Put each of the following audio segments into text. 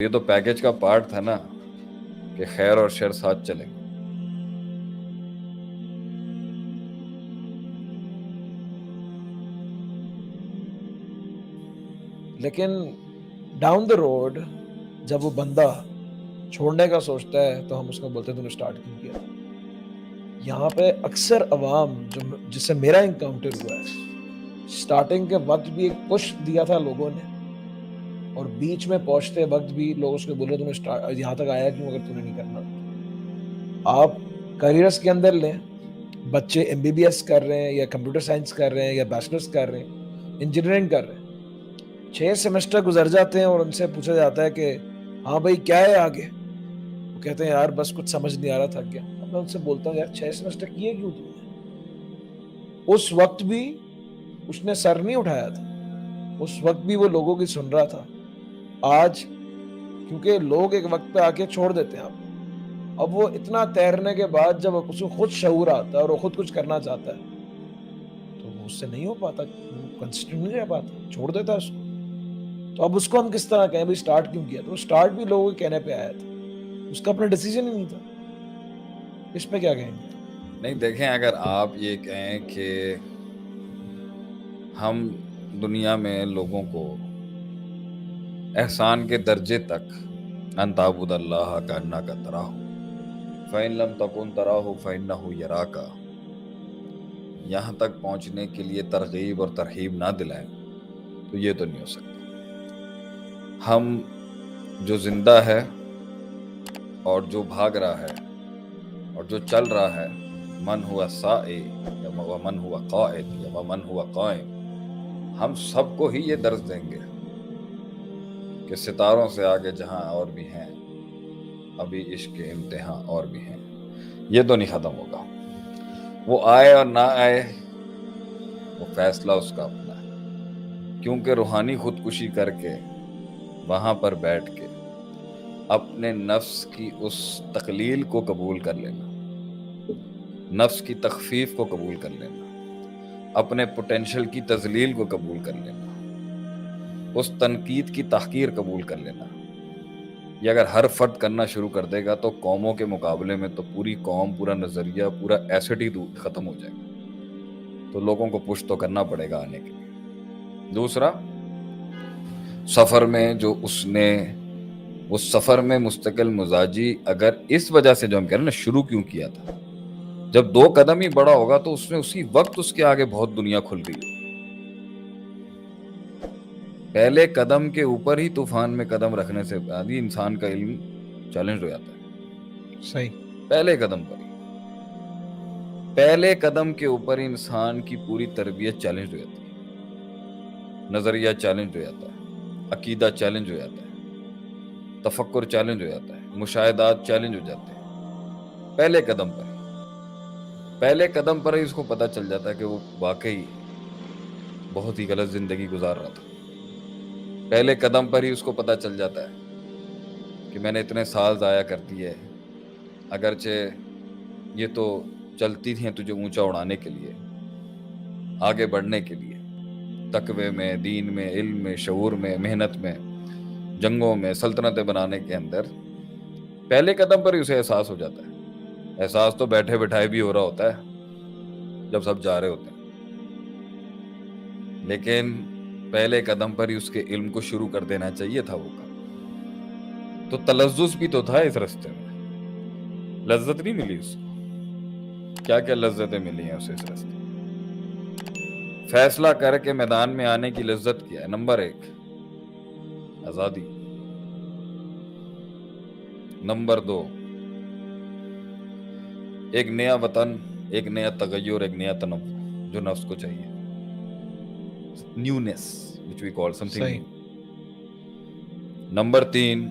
یہ تو پیکج کا پارٹ تھا نا کہ خیر اور شر ساتھ چلیں گے. لیکن ڈاؤن دا روڈ جب وہ بندہ چھوڑنے کا سوچتا ہے تو ہم اس کو بولتے ہیں تو نے اسٹارٹ کیوں کیا. یہاں پہ اکثر عوام جس سے میرا انکاؤنٹر ہوا ہے، اسٹارٹنگ کے وقت بھی ایک پش دیا تھا لوگوں نے، اور بیچ میں پہنچتے وقت بھی لوگ اس کو بولے تمہیں یہاں تک آیا کیوں اگر تمہیں نہیں کرنا. آپ کیریئرس کے اندر لیں، بچے MBBS کر رہے ہیں یا کمپیوٹر سائنس کر رہے ہیں یا بیچلرس کر رہے ہیں، انجینئرنگ کر رہے ہیں، 6 سیمسٹر گزر جاتے ہیں اور ان سے پوچھا جاتا ہے کہ ہاں بھائی کیا ہے آگے. وہ کہتے ہیں یار بس کچھ سمجھ نہیں آ رہا، تھک گیا. اب میں ان سے بولتا ہوں یار 6 سیمسٹر کیے کیوں تم نے؟ اس وقت بھی اس نے سر نہیں اٹھایا تھا، اس وقت بھی وہ لوگوں کی سن رہا تھا. آج کیونکہ لوگ ایک وقت پہ آ کے چھوڑ دیتے ہیں آپ کو، اب وہ اتنا تیرنے کے بعد جب اس کو خود شعور آتا ہے اور وہ خود کچھ کرنا چاہتا ہے تو وہ اس سے نہیں ہو پاتا، کنسسٹنٹ نہیں رہ پاتا، چھوڑ دیتا ہے اس کو. تو اب اس کو ہم کس طرح کہیں بھائی اسٹارٹ کیوں کیا؟ تو اسٹارٹ بھی لوگوں کے کہنے پہ آیا تھا، اس کا اپنا ڈیسیژن ہی نہیں تھا. اس پہ کیا کہیں گے؟ نہیں دیکھیں، اگر آپ یہ کہیں کہ ہم دنیا میں لوگوں کو احسان کے درجے تک ان تعبد اللہ کانک تراہ فإن لم تکن تراہ فإنہ یراک، یہاں تک پہنچنے کے لیے ترغیب اور ترہیب نہ دلائیں تو یہ تو نہیں ہو سکتا. ہم جو زندہ ہے اور جو بھاگ رہا ہے اور جو چل رہا ہے، من ہوا سائی یا من ہوا قائد یا من ہوا قائم، ہم سب کو ہی یہ درس دیں گے کہ ستاروں سے آگے جہاں اور بھی ہیں، ابھی عشق کے امتحان اور بھی ہیں. یہ تو نہیں ختم ہوگا. وہ آئے اور نہ آئے وہ فیصلہ اس کا اپنا ہے، کیونکہ روحانی خودکشی کر کے وہاں پر بیٹھ کے اپنے نفس کی اس تقلیل کو قبول کر لینا، نفس کی تخفیف کو قبول کر لینا، اپنے پوٹینشل کی تذلیل کو قبول کر لینا، اس تنقید کی تحقیر قبول کر لینا. یہ اگر ہر فرد کرنا شروع کر دے گا تو قوموں کے مقابلے میں تو پوری قوم، پورا نظریہ، پورا ایسٹ ہی ختم ہو جائے گا. تو لوگوں کو پش تو کرنا پڑے گا آنے کے لیے. دوسرا، سفر میں جو اس نے اس سفر میں مستقل مزاجی اگر اس وجہ سے جو ہم کہہ رہے ہیں نا شروع کیوں کیا تھا، جب 2 قدم ہی بڑا ہوگا تو اس میں اسی وقت اس کے آگے بہت دنیا کھل گئی ہوگی. پہلے قدم کے اوپر ہی طوفان میں قدم رکھنے سے آدھی انسان کا علم چیلنج ہو جاتا ہے. صحیح. پہلے قدم پر ہی، پہلے قدم کے اوپر انسان کی پوری تربیت چیلنج ہو جاتی ہے، نظریہ چیلنج ہو جاتا ہے، عقیدہ چیلنج ہو جاتا ہے، تفکر چیلنج ہو جاتا ہے، مشاہدات چیلنج ہو جاتے ہیں. پہلے قدم پر ہی، پہلے قدم پر ہی اس کو پتہ چل جاتا ہے کہ وہ واقعی بہت ہی غلط زندگی گزار رہا تھا. پہلے قدم پر ہی اس کو پتہ چل جاتا ہے کہ میں نے اتنے سال ضائع کر دیے، اگرچہ یہ تو چلتی تھیں تجھے اونچا اڑانے کے لیے، آگے بڑھنے کے لیے، تقوی میں، دین میں، علم میں، شعور میں، محنت میں، جنگوں میں، سلطنتیں بنانے کے اندر. پہلے قدم پر ہی اسے احساس ہو جاتا ہے. احساس تو بیٹھے بٹھائے بھی ہو رہا ہوتا ہے جب سب جا رہے ہوتے ہیں، لیکن پہلے قدم پر ہی اس کے علم کو شروع کر دینا چاہیے تھا. وہ تو تلذذ بھی تو تھا اس رستے میں، لذت نہیں ملی اس کو. کیا کیا لذتیں ملی ہیں اسے اس رستے میں. فیصلہ کر کے میدان میں آنے کی لذت کیا ہے؟ نمبر 1 آزادی، نمبر 2 ایک نیا وطن، ایک نیا تغیر، ایک نیا تنوع جو نفس کو چاہیے، نیونیس which we call something صحیح. new. نمبر 3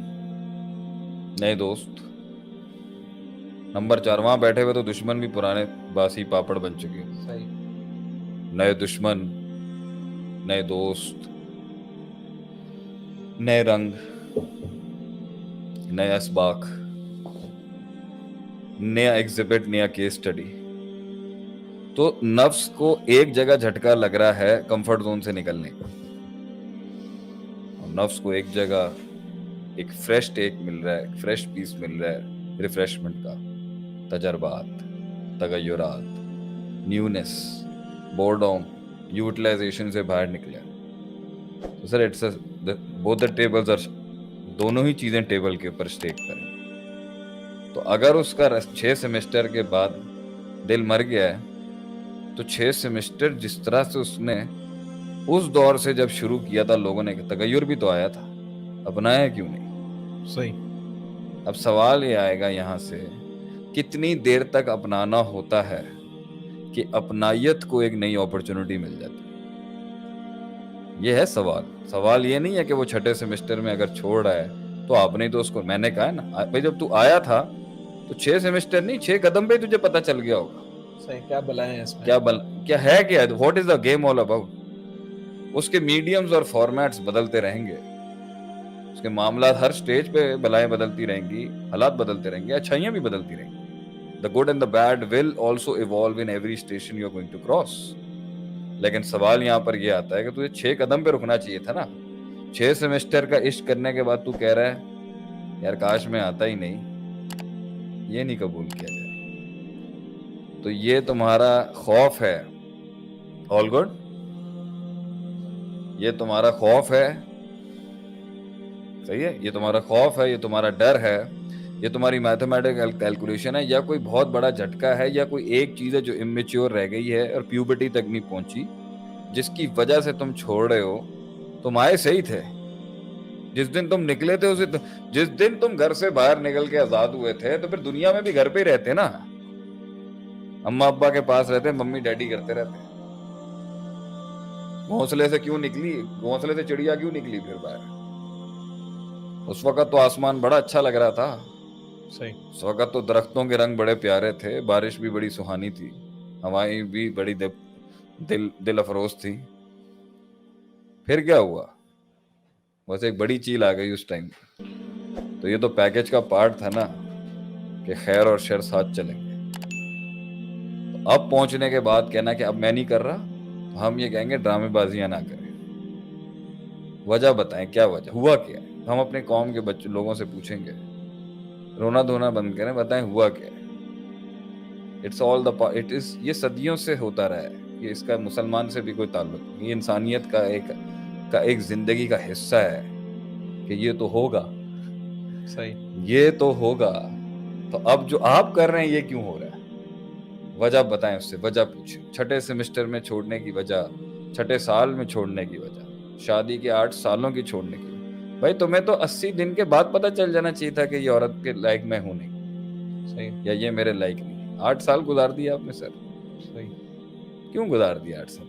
نئے دوست. نمبر 4 وہاں بیٹھے ہوئے تو دشمن بھی پرانے باسی پاپڑ بن چکے. صحیح. نئے دشمن، نئے دوست، نئے رنگ، نیا اسباق، نیا ایگزبٹ، نیا کیس سٹڈی. تو نفس کو ایک جگہ جھٹکا لگ رہا ہے کمفرٹ زون سے نکلنے کا، اور نفس کو ایک جگہ ایک فریش ٹیک مل رہا ہے, ایک فریش پیس مل رہا ہے ریفریشمنٹ کا, تجربات, تغیرات, نیونیس, بورڈوم, یوٹیلائزیشن سے باہر نکلے. تو sir it's both the tables اور دونوں ہی چیزیں ٹیبل کے اوپر اسٹیک کریں. تو اگر اس کا 6 سیمسٹر کے بعد دل مر گیا ہے تو 6 سیمسٹر جس طرح سے اس نے اس دور سے جب شروع کیا تھا, لوگوں نے تغیر بھی تو آیا تھا, اپنایا کیوں نہیں؟ صحیح. اب سوال یہ آئے گا یہاں سے, کتنی دیر تک اپنانا ہوتا ہے کہ اپنائیت کو ایک نئی اپرچونٹی مل جاتی؟ یہ ہے سوال. سوال یہ نہیں ہے کہ وہ 6 سیمسٹر میں اگر چھوڑ رہا ہے تو آپ نے تو اس کو, میں نے کہا نا بھائی جب تو آیا تھا تو 6 سیمسٹر نہیں 6 قدم پہ تجھے پتا چل گیا ہوگا صحیح. کیا بلائیں ہیں اس میں, کیا ہے, کیا ہے, what is the game all about. اس کے میڈیمز اور فارمیٹس بدلتے رہیں گے, اس کے معاملات ہر سٹیج پہ بلائیں بدلتی رہیں گی, حالات بدلتے رہیں گے, اچھائیاں بھی بدلتی رہیں گی. The good and the bad will also evolve in every station you are going to cross. لیکن سوال یہاں پر یہ آتا ہے کہ تجھے 6 قدم پہ رکنا چاہیے تھا نا. 6 سیمسٹر کا عشق کرنے کے بعد تو کہہ رہا ہے یار کاش میں آتا ہی نہیں, یہ نہیں قبول کیا جائے. تو یہ تمہارا خوف ہے. آل گڈ, یہ تمہارا خوف ہے, صحیح ہے, یہ تمہارا خوف ہے, یہ تمہارا ڈر ہے, یہ تمہاری میتھمیٹیکل کیلکولیشن ہے, یا کوئی بہت بڑا جھٹکا ہے, یا کوئی ایک چیز ہے جو امیچور رہ گئی ہے اور پیوبرٹی تک نہیں پہنچی, جس کی وجہ سے تم چھوڑ رہے ہو. تم آئے صحیح تھے, جس دن تم نکلے تھے جس دن تم گھر سے باہر نکل کے آزاد ہوئے تھے تو پھر دنیا میں بھی گھر پہ ہی رہتے نا, اماں ابا کے پاس رہتے, ممی ڈیڈی کرتے رہتے. گھونسلے سے کیوں نکلی, گھونسلے سے چڑیا کیوں نکلی پھر باہر؟ اس وقت تو آسمان بڑا اچھا لگ رہا تھا, صحیح. اس وقت تو درختوں کے رنگ بڑے پیارے تھے, بارش بھی بڑی سہانی تھی, ہوائیں بھی بڑی دل افروز تھی. پھر کیا ہوا؟ بس ایک بڑی چیل آ گئی اس ٹائم. تو یہ تو پیکج کا پارٹ تھا نا کہ خیر اور شر ساتھ چلیں گے. تو اب پہنچنے کے بعد کہنا کہ اب میں نہیں کر رہا, تو ہم یہ کہیں گے ڈرامے بازیاں نہ کریں. وجہ بتائیں, کیا وجہ, ہوا کیا ہے؟ ہم اپنے قوم کے بچوں لوگوں سے پوچھیں گے, رونا دھونا بند کریں, بتائیں ہوا کیا ہے. It's all the it is, یہ صدیوں سے ہوتا رہا ہے, یہ اس کا مسلمان سے بھی کوئی تعلق نہیں, یہ انسانیت کا ایک زندگی کا حصہ ہے کہ یہ تو ہوگا, صحیح. یہ تو ہوگا. تو اب جو آپ کر رہے ہیں یہ کیوں ہو رہا ہے؟ وجہ بتائیں, اس سے وجہ پوچھیں. 6 سیمسٹر میں چھوڑنے کی وجہ, 6 سال میں چھوڑنے کی وجہ, شادی کے 8 سالوں کی چھوڑنے کی. بھائی تمہیں تو 80 دن کے بعد پتہ چل جانا چاہیے تھا کہ یہ عورت کے لائق میں ہوں نہیں, صحیح. یا یہ میرے لائق نہیں. 8 سال گزار دیا آپ نے سر, صحیح. کیوں گزار دیا 8 سال؟